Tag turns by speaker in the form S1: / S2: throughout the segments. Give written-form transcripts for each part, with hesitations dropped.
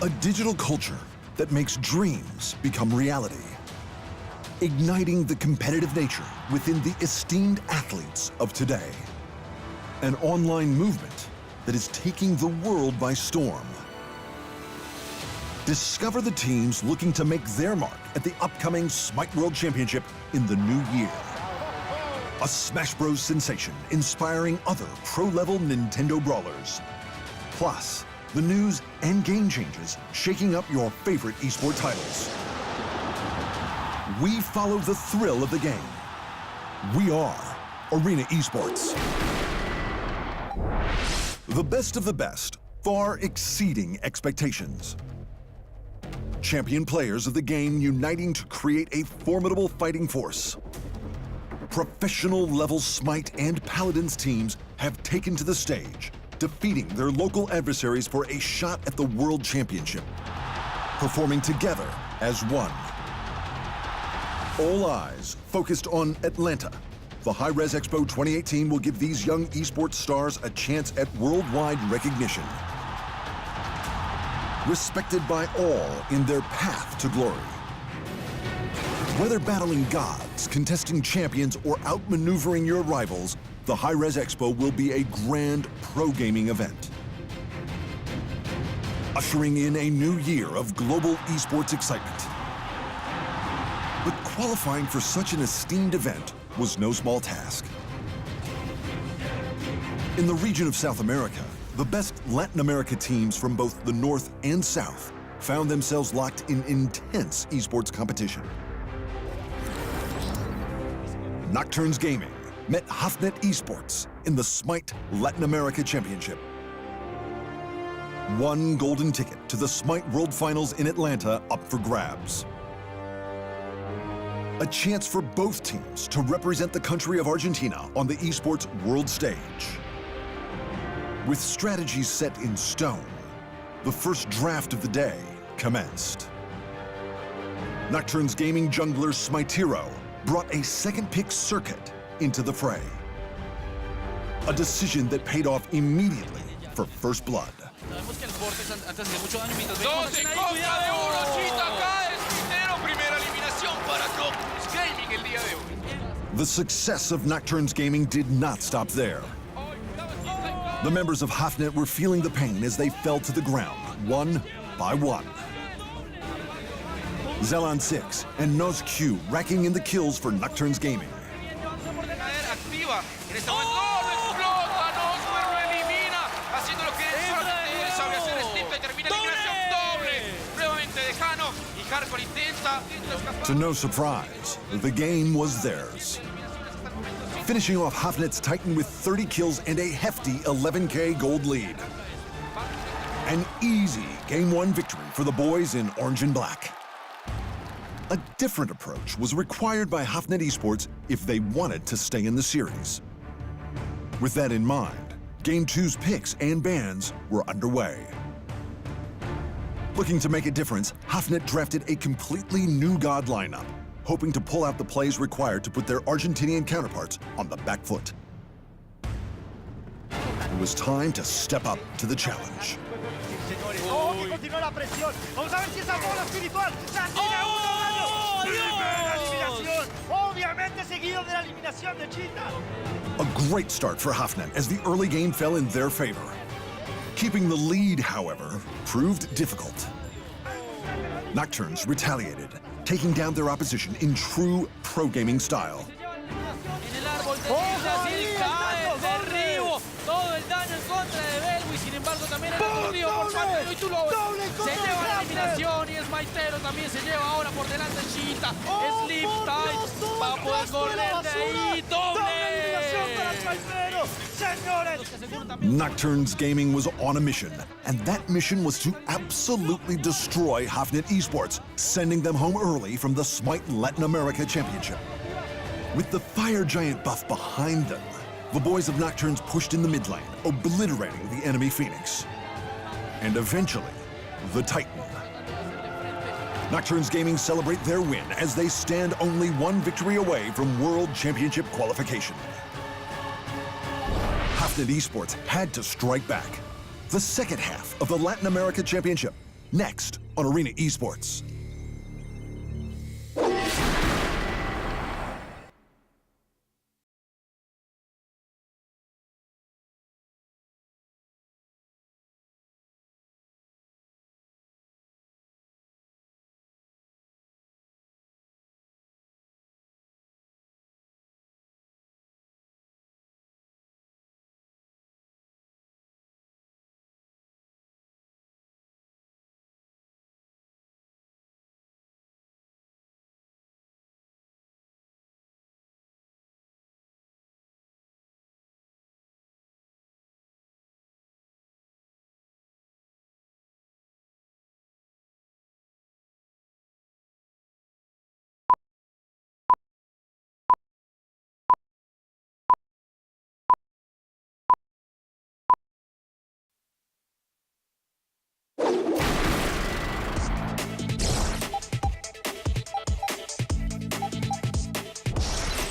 S1: A digital culture that makes dreams become reality. Igniting the competitive nature within the esteemed athletes of today. An online movement that is taking the world by storm. Discover the teams looking to make their mark at the upcoming Smite World Championship in the new year. A Smash Bros. Sensation inspiring other pro-level Nintendo brawlers. Plus, the news and game changes shaking up your favorite esport titles. We follow the thrill of the game. We are Arena Esports. The best of the best, far exceeding expectations. Champion players of the game uniting to create a formidable fighting force. Professional level Smite and Paladins teams have taken to the stage, defeating their local adversaries for a shot at the World Championship, performing together as one. All eyes focused on Atlanta. The Hi-Res Expo 2018 will give these young esports stars a chance at worldwide recognition. Respected by all in their path to glory. Whether battling gods, contesting champions, or outmaneuvering your rivals, the Hi-Res Expo will be a grand pro-gaming event. Ushering in a new year of global esports excitement. But qualifying for such an esteemed event was no small task. In the region of South America, the best Latin America teams from both the North and South found themselves locked in intense esports competition. Nocturnes Gaming met Hafnet Esports in the Smite Latin America Championship. One golden ticket to the Smite World Finals in Atlanta up for grabs. A chance for both teams to represent the country of Argentina on the esports world stage. With strategies set in stone, the first draft of the day commenced. Nocturnes Gaming jungler Smitero brought a second-pick Circuit into the fray. A decision that paid off immediately for first blood. The success of Nocturnes Gaming did not stop there. The members of Hafnet were feeling the pain as they fell to the ground, one by one. Zelan 6 and Noz Q racking in the kills for Nocturnes Gaming. To no surprise, the game was theirs. Finishing off Hafnet's Titan with 30 kills and a hefty 11K gold lead. An easy Game 1 victory for the boys in orange and black. A different approach was required by Hafnet Esports if they wanted to stay in the series. With that in mind, Game 2's picks and bans were underway. Looking to make a difference, Hafnet drafted a completely new god lineup, hoping to pull out the plays required to put their Argentinian counterparts on the back foot. It was time to step up to the challenge. A great start for Hafnet as the early game fell in their favor. Keeping the lead, however, proved difficult. Nocturnes retaliated, taking down their opposition in true pro-gaming style. Nocturnes Gaming was on a mission, and that mission was to absolutely destroy Hafnet Esports, sending them home early from the Smite Latin America Championship. With the Fire Giant buff behind them, the boys of Nocturnes pushed in the mid lane, obliterating the enemy Phoenix. And eventually, the Titan. Nocturnes Gaming celebrate their win as they stand only one victory away from World Championship qualification. Hafnet Esports had to strike back. The second half of the Latin America Championship next on Arena Esports.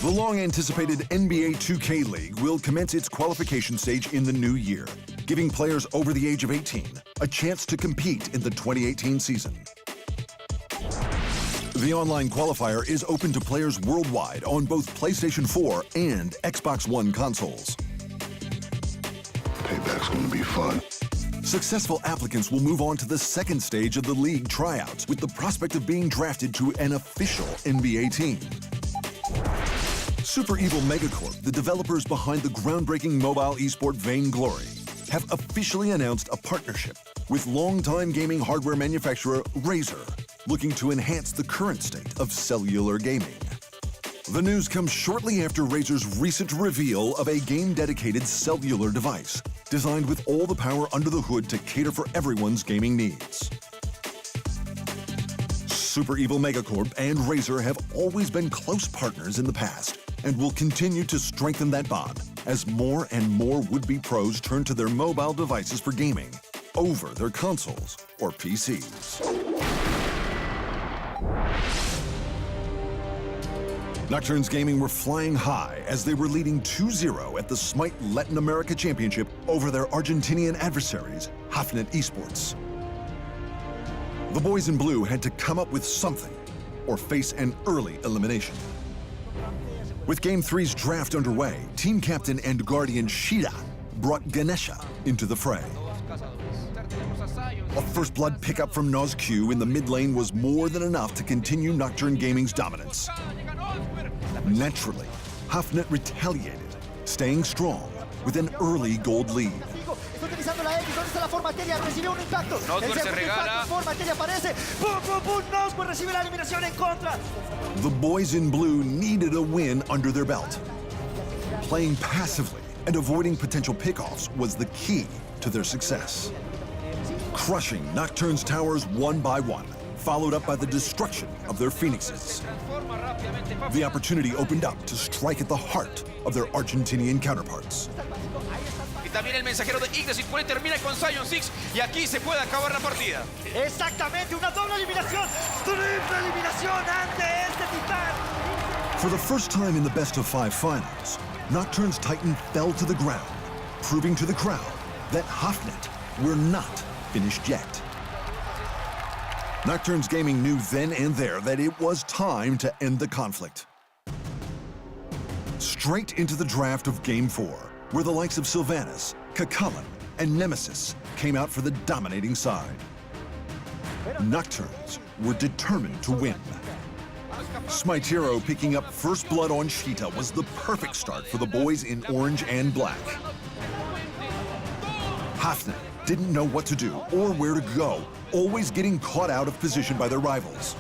S1: The long-anticipated NBA 2K League will commence its qualification stage in the new year, giving players over the age of 18 a chance to compete in the 2018 season. The online qualifier is open to players worldwide on both PlayStation 4 and Xbox One consoles.
S2: Payback's gonna be fun.
S1: Successful applicants will move on to the second stage of the league tryouts with the prospect of being drafted to an official NBA team. Super Evil Megacorp, the developers behind the groundbreaking mobile esport Vainglory, have officially announced a partnership with longtime gaming hardware manufacturer Razer, looking to enhance the current state of cellular gaming. The news comes shortly after Razer's recent reveal of a game-dedicated cellular device, designed with all the power under the hood to cater for everyone's gaming needs. Super Evil Megacorp and Razer have always been close partners in the past, and will continue to strengthen that bond as more and more would-be pros turn to their mobile devices for gaming over their consoles or PCs. Nocturne's Gaming were flying high as they were leading 2-0 at the Smite Latin America Championship over their Argentinian adversaries, Hafnet Esports. The boys in blue had to come up with something or face an early elimination. With Game 3's draft underway, team captain and guardian Shida brought Ganesha into the fray. A first blood pickup from NozQ in the mid lane was more than enough to continue Nocturne Gaming's dominance. Naturally, Hafnet retaliated, staying strong with an early gold lead.
S3: Utilizando la X, ¿dónde está la Formateria? Recibe un impacto.
S4: Nosworth se regala.
S3: Formateria aparece. ¡Pum, pum, pum! Nosworth recibe la eliminación en contra.
S1: The boys in blue needed a win under their belt. Playing passively and avoiding potential pickoffs was the key to their success. Crushing Nocturne's towers one by one, followed up by the destruction of their phoenixes. The opportunity opened up to strike at the heart of their Argentinian counterparts.
S4: También el mensajero de Ignis pone termina con Sion 6 y aquí se puede acabar la partida.
S3: Exactamente, una doble eliminación. Triple eliminación ante este titán.
S1: For the first time in the best-of-5 finals, Nocturne's Titan fell to the ground, proving to the crowd that Hafnet were not finished yet. Nocturne's Gaming knew then and there that it was time to end the conflict. Straight into the draft of Game 4, where the likes of Sylvanas, Kakalan, and Nemesis came out for the dominating side. Nocturnes were determined to win. Smitero picking up first blood on Sheeta was the perfect start for the boys in orange and black. Hafnet didn't know what to do or where to go, always getting caught out of position by their rivals.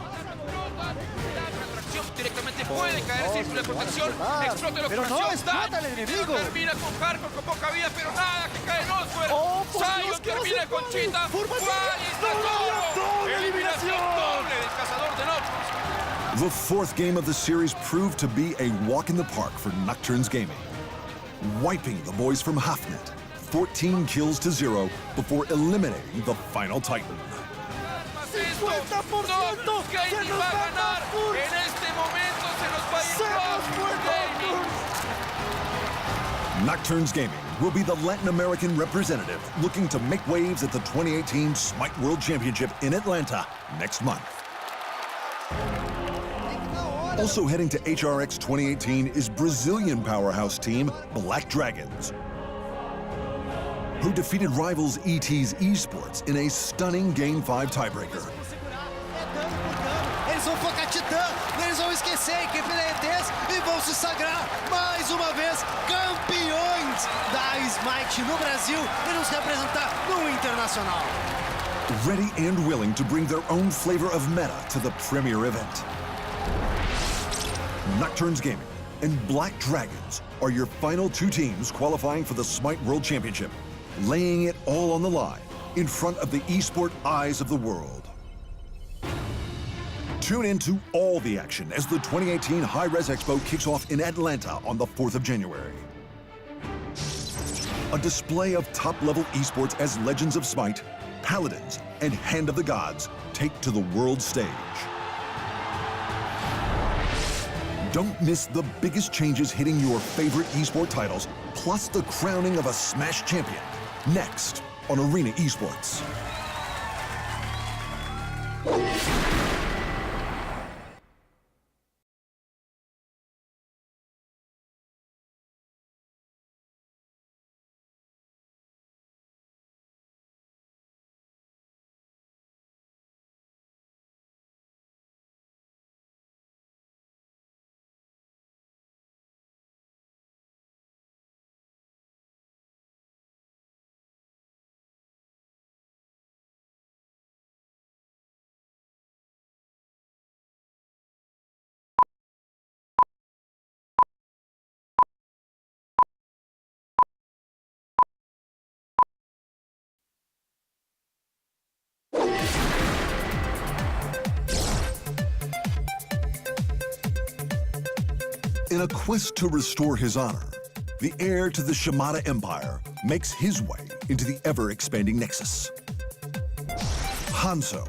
S4: Puede caer el círculo de protección, explota la
S3: Pero no explota el enemigo.
S4: Termina con Hardcore con poca vida, pero nada, que cae Nosworth.
S3: Oh, por Dios,
S4: Sion
S3: ¿qué
S4: termina
S3: hace
S4: con
S3: Paul?
S4: Cheetah.
S3: Formación,
S4: Está todo.
S3: doble
S4: Eliminación
S3: eliminación.
S4: doble del cazador de Nocturnes.
S1: The fourth game of the series proved to be a walk in the park for Nocturne's Gaming, wiping the boys from Hafnet, 14 kills to 0 before eliminating the final Titan.
S3: 50% se nos va a ganar.
S4: En este momento se nos va a ir
S3: Se nos fue
S4: Nocturnes Gaming.
S1: Nocturne's Gaming will be the Latin American representative looking to make waves at the 2018 Smite World Championship in Atlanta next month. Also heading to HRX 2018 is Brazilian powerhouse team Black Dragons, who defeated rivals ET's Esports in a stunning Game 5 tiebreaker.
S2: Eles vão focar Titã, eles vão esquecer a equipe da ETs e vão se sagrar mais uma vez campeões da Smite no Brasil e nos representar no Internacional.
S1: Ready and willing to bring their own flavor of meta to the premier event. Nocturnes Gaming and Black Dragons are your final two teams qualifying for the Smite World Championship, laying it all on the line in front of the esport eyes of the world. Tune into all the action as the 2018 High-Res Expo kicks off in Atlanta on the 4th of January. A display of top-level esports as Legends of Smite, Paladins, and Hand of the Gods take to the world stage. Don't miss the biggest changes hitting your favorite esport titles, plus the crowning of a Smash champion. Next on Arena Esports. In a quest to restore his honor, the heir to the Shimada Empire makes his way into the ever-expanding Nexus. Hanzo,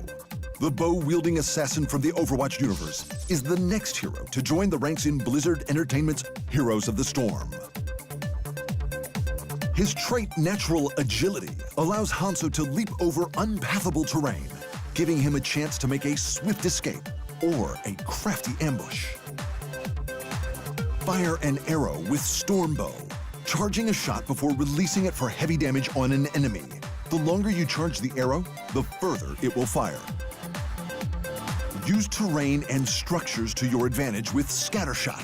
S1: the bow-wielding assassin from the Overwatch universe, is the next hero to join the ranks in Blizzard Entertainment's Heroes of the Storm. His trait, Natural Agility, allows Hanzo to leap over unpathable terrain, giving him a chance to make a swift escape or a crafty ambush. Fire an arrow with Storm Bow, charging a shot before releasing it for heavy damage on an enemy. The longer you charge the arrow, the further it will fire. Use terrain and structures to your advantage with Scatter Shot,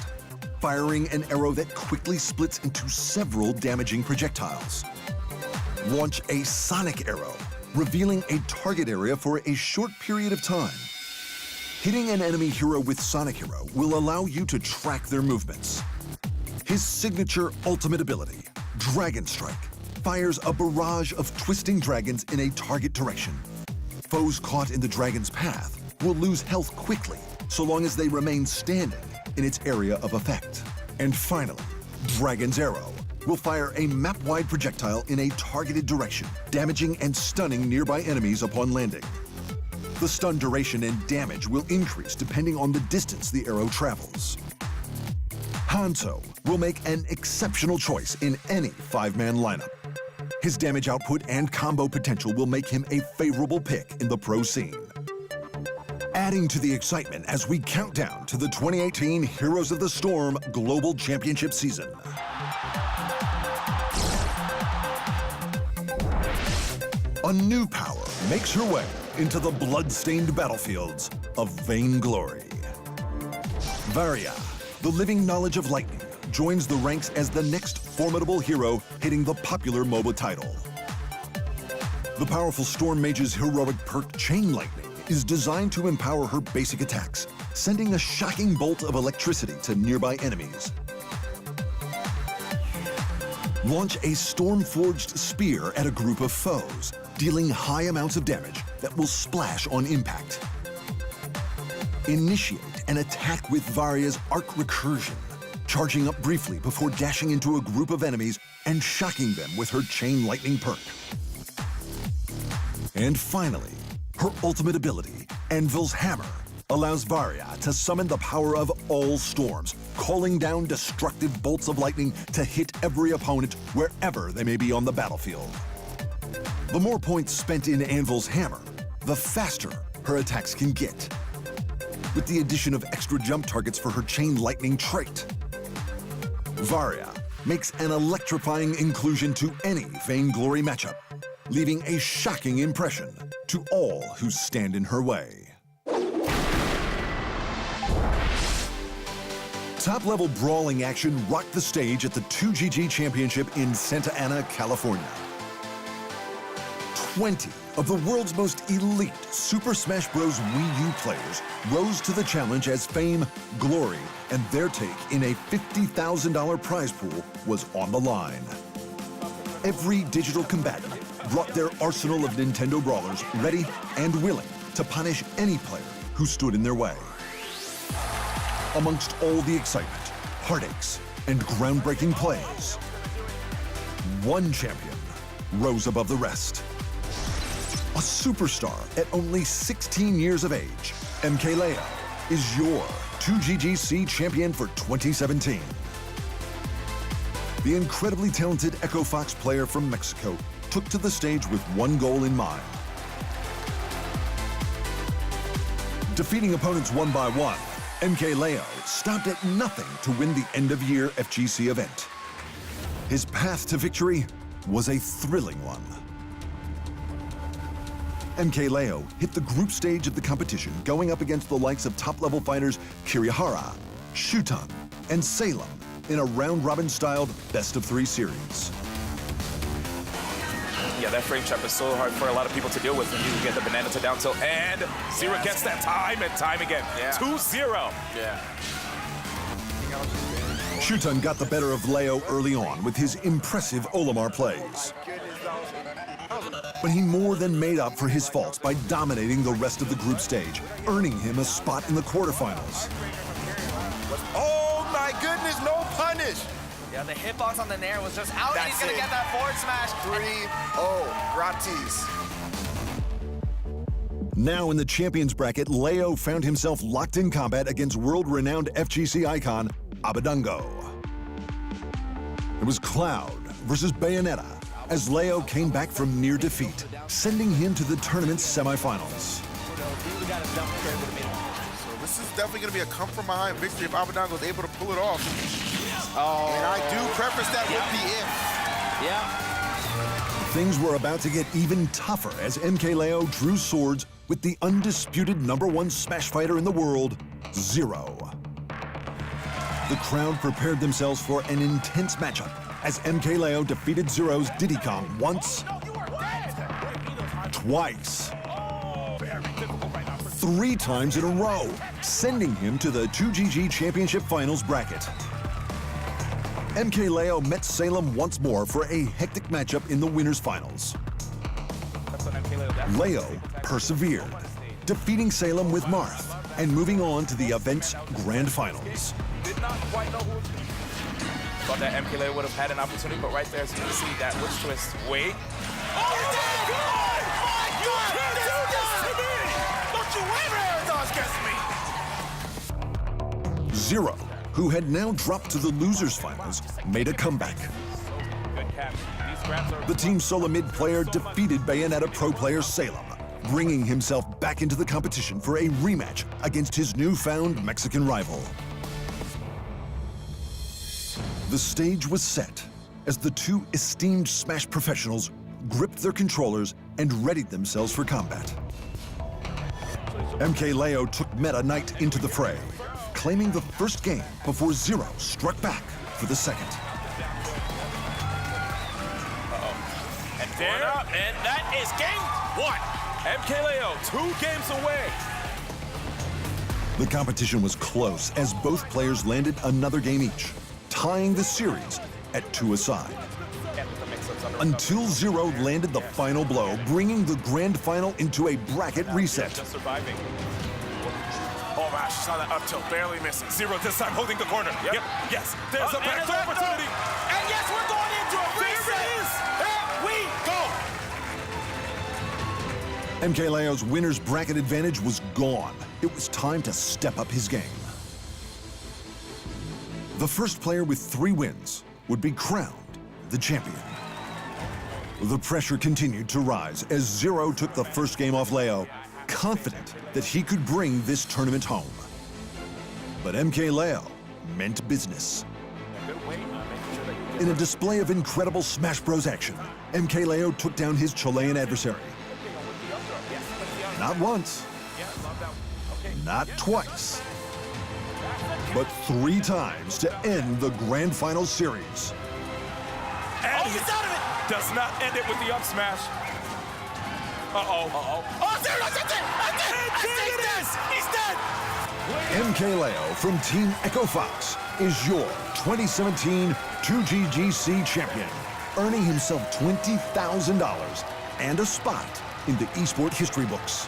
S1: firing an arrow that quickly splits into several damaging projectiles. Launch a Sonic Arrow, revealing a target area for a short period of time. Hitting an enemy hero with Sonic Hero will allow you to track their movements. His signature ultimate ability, Dragon Strike, fires a barrage of twisting dragons in a target direction. Foes caught in the dragon's path will lose health quickly so long as they remain standing in its area of effect. And finally, Dragon's Arrow will fire a map-wide projectile in a targeted direction, damaging and stunning nearby enemies upon landing. The stun duration and damage will increase depending on the distance the arrow travels. Hanzo will make an exceptional choice in any 5-man lineup. His damage output and combo potential will make him a favorable pick in the pro scene. Adding to the excitement as we count down to the 2018 Heroes of the Storm Global Championship season. A new power makes her way into the blood-stained battlefields of vainglory. Varia, the living knowledge of lightning, joins the ranks as the next formidable hero hitting the popular MOBA title. The powerful Storm Mage's heroic perk Chain Lightning is designed to empower her basic attacks, sending a shocking bolt of electricity to nearby enemies. Launch a Storm-forged spear at a group of foes, dealing high amounts of damage that will splash on impact. Initiate an attack with Varia's Arc Recursion, charging up briefly before dashing into a group of enemies and shocking them with her Chain Lightning perk. And finally, her ultimate ability, Anvil's Hammer, allows Varia to summon the power of all storms, calling down destructive bolts of lightning to hit every opponent wherever they may be on the battlefield. The more points spent in Anvil's hammer, the faster her attacks can get. With the addition of extra jump targets for her chain lightning trait, Varia makes an electrifying inclusion to any Vainglory matchup, leaving a shocking impression to all who stand in her way. Top-level brawling action rocked the stage at the 2GG Championship in Santa Ana, California. 20 of the world's most elite Super Smash Bros. Wii U players rose to the challenge as fame, glory, and their take in a $50,000 prize pool was on the line. Every digital combatant brought their arsenal of Nintendo brawlers ready and willing to punish any player who stood in their way. Amongst all the excitement, heartaches, and groundbreaking plays, one champion rose above the rest. A superstar at only 16 years of age, MKLeo is your 2GGC champion for 2017. The incredibly talented Echo Fox player from Mexico took to the stage with one goal in mind. Defeating opponents one by one, MKLeo stopped at nothing to win the end-of-year FGC event. His path to victory was a thrilling one. MKLeo hit the group stage of the competition, going up against the likes of top-level fighters Kirihara, Shuton, and Salem in a round-robin-styled best-of-3 series.
S5: Yeah, that frame trap is so hard for a lot of people to deal with when you get the banana to down tilt, and Zero gets that time and time again. 2-0.
S4: Yeah.
S1: Shuton got the better of Leo early on with his impressive Olimar plays. But he more than made up for his faults by dominating the rest of the group stage, earning him a spot in the quarterfinals.
S6: Oh my goodness, no punish!
S3: Yeah, the hitbox on the Nair was just out, and he's
S6: That's
S3: gonna
S6: it.
S3: get that forward smash.
S6: 3-0, gratis.
S1: Now in the champions bracket, Leo found himself locked in combat against world-renowned FGC icon, Abadango. It was Cloud versus Bayonetta, as Leo came back from near defeat, sending him to the tournament's semifinals.
S6: So this is definitely going to be a come-from-behind victory if Abadango is able to pull it off. And I do preface that with the if.
S1: Things were about to get even tougher as MKLeo drew swords with the undisputed #1 Smash fighter in the world, Zero. The crowd prepared themselves for an intense matchup as MKLeo defeated Zero's Diddy Kong once, twice, 3 times in a row, sending him to the 2GG Championship Finals bracket. MKLeo met Salem once more for a hectic matchup in the winners' finals. Leo persevered, defeating Salem with Marth and moving on to the event's grand finals.
S5: Did not quite know who. Thought that MKLeo would have had an opportunity, but right there, as you can see, that witch twist. Wait. Oh my God! You can't do this to me! Don't you ever dodge against me!
S1: Zero, who had now dropped to the losers' finals, made a comeback.
S5: Good cap. These grabs are.
S1: The Team Solamid player defeated Bayonetta pro player Salem, bringing himself back into the competition for a rematch against his newfound Mexican rival. The stage was set as the two esteemed Smash professionals gripped their controllers and readied themselves for combat. MKLeo took Meta Knight into the fray, claiming the first game before Zero struck back for the second.
S5: And there, and that is game 1. MKLeo, 2 games away.
S1: The competition was close as both players landed another game each, tying the series at 2 aside. Until Zero landed the final blow, bringing the grand final into a bracket reset.
S5: Just surviving. Oh gosh, saw that up tilt, barely missing. Zero this time holding the corner. Yep. Yes, there's a back opportunity. And yes, we're going into a reset. There it is. Here we go.
S1: MK Leo's winner's bracket advantage was gone. It was time to step up his game. The first player with 3 wins would be crowned the champion. The pressure continued to rise as Zero took the first game off Leo, confident that he could bring this tournament home. But MK Leo meant business. In a display of incredible Smash Bros. Action, MK Leo took down his Chilean adversary. Not once, not twice, but 3 times to end the Grand Final series.
S5: And he's out of it! Does not end it with the up smash. Uh-oh. Oh, Zero, that's it! That's it! He's dead!
S1: MK Leo from Team Echo Fox is your 2017 2GGC champion, earning himself $20,000 and a spot in the esport history books.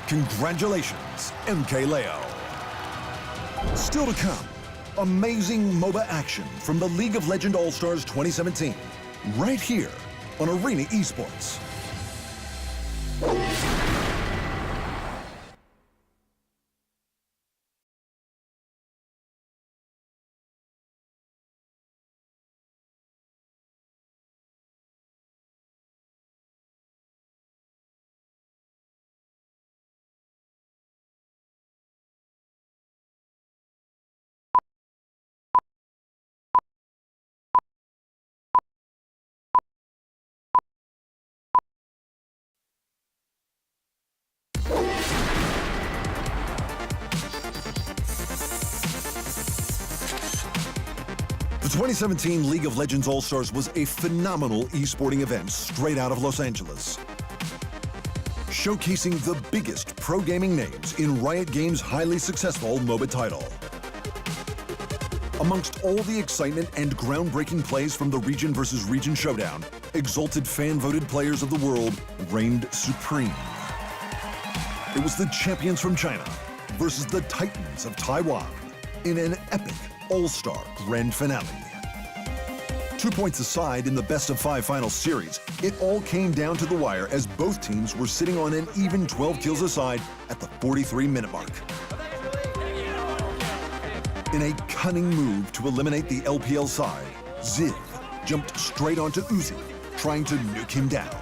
S1: Congratulations, MK Leo. Still to come, amazing MOBA action from the League of Legends All-Stars 2017, right here on Arena Esports. The 2017 League of Legends All-Stars was a phenomenal esporting event straight out of Los Angeles, showcasing the biggest pro gaming names in Riot Games' highly successful MOBA title. Amongst all the excitement and groundbreaking plays from the region versus region showdown, exalted fan-voted players of the world reigned supreme. It was the champions from China versus the titans of Taiwan in an epic all-star grand finale. 2 points aside in the best-of-5 final series, it all came down to the wire as both teams were sitting on an even 12 kills aside at the 43-minute mark. In a cunning move to eliminate the LPL side, Ziv jumped straight onto Uzi, trying to nuke him down.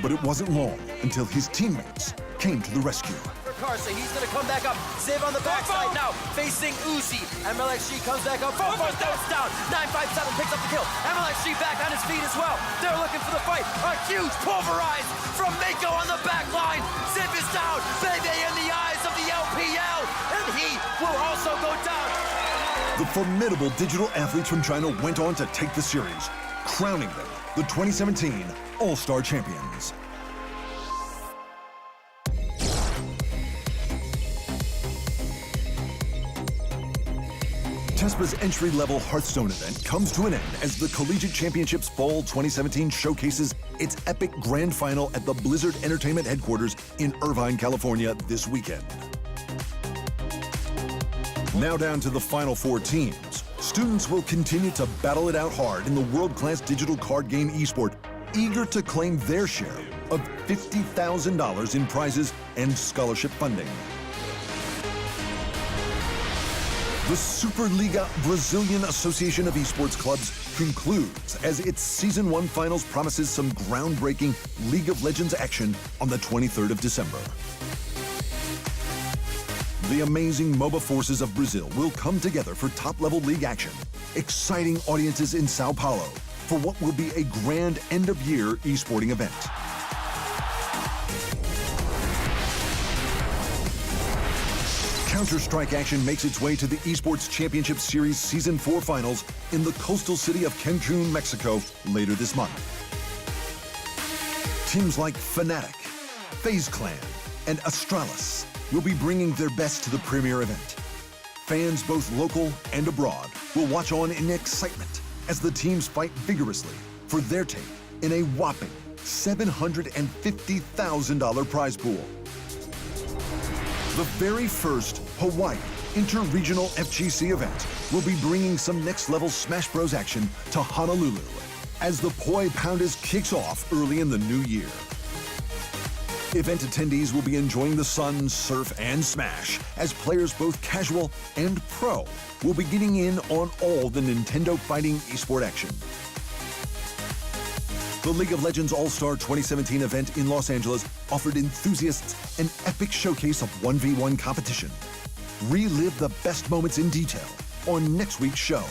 S1: But it wasn't long until his teammates came to the rescue.
S7: So he's gonna come back up. Ziv on the backside now, facing Uzi. MLXG comes back up. Four goes down. 957 picks up the kill. MLXG back on his feet as well. They're looking for the fight. A huge pulverize from Mako on the back line. Ziv is down. Baby in the eyes of the LPL. And he will also go down.
S1: The formidable digital athletes from China went on to take the series, crowning them the 2017 All-Star Champions. TESPA's entry-level Hearthstone event comes to an end as the Collegiate Championships Fall 2017 showcases its epic grand final at the Blizzard Entertainment headquarters in Irvine, California this weekend. Now down to the final 4 teams. Students will continue to battle it out hard in the world-class digital card game esport, eager to claim their share of $50,000 in prizes and scholarship funding. The Superliga Brazilian Association of Esports Clubs concludes as its Season 1 finals promises some groundbreaking League of Legends action on the 23rd of December. The amazing MOBA forces of Brazil will come together for top-level league action, exciting audiences in Sao Paulo for what will be a grand end-of-year esporting event. Counter-Strike action makes its way to the Esports Championship Series Season 4 finals in the coastal city of Cancun, Mexico, later this month. Teams like Fnatic, FaZe Clan, and Astralis will be bringing their best to the premier event. Fans both local and abroad will watch on in excitement as the teams fight vigorously for their take in a whopping $750,000 prize pool. The very first Hawaii Inter-Regional FGC event will be bringing some next-level Smash Bros. Action to Honolulu as the Poi Pounders kicks off early in the new year. Event attendees will be enjoying the sun, surf, and smash as players both casual and pro will be getting in on all the Nintendo fighting esport action. The League of Legends All-Star 2017 event in Los Angeles offered enthusiasts an epic showcase of 1v1 competition. Relive the best moments in detail on next week's show.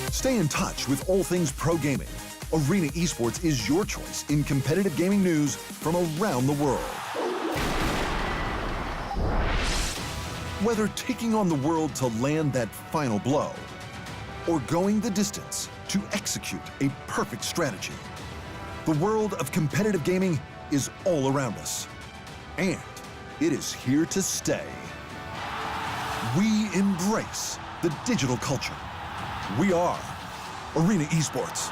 S1: Stay in touch with all things pro gaming. Arena Esports is your choice in competitive gaming news from around the world. Whether taking on the world to land that final blow or going the distance to execute a perfect strategy, the world of competitive gaming is all around us, and it is here to stay. We embrace the digital culture. We are Arena Esports.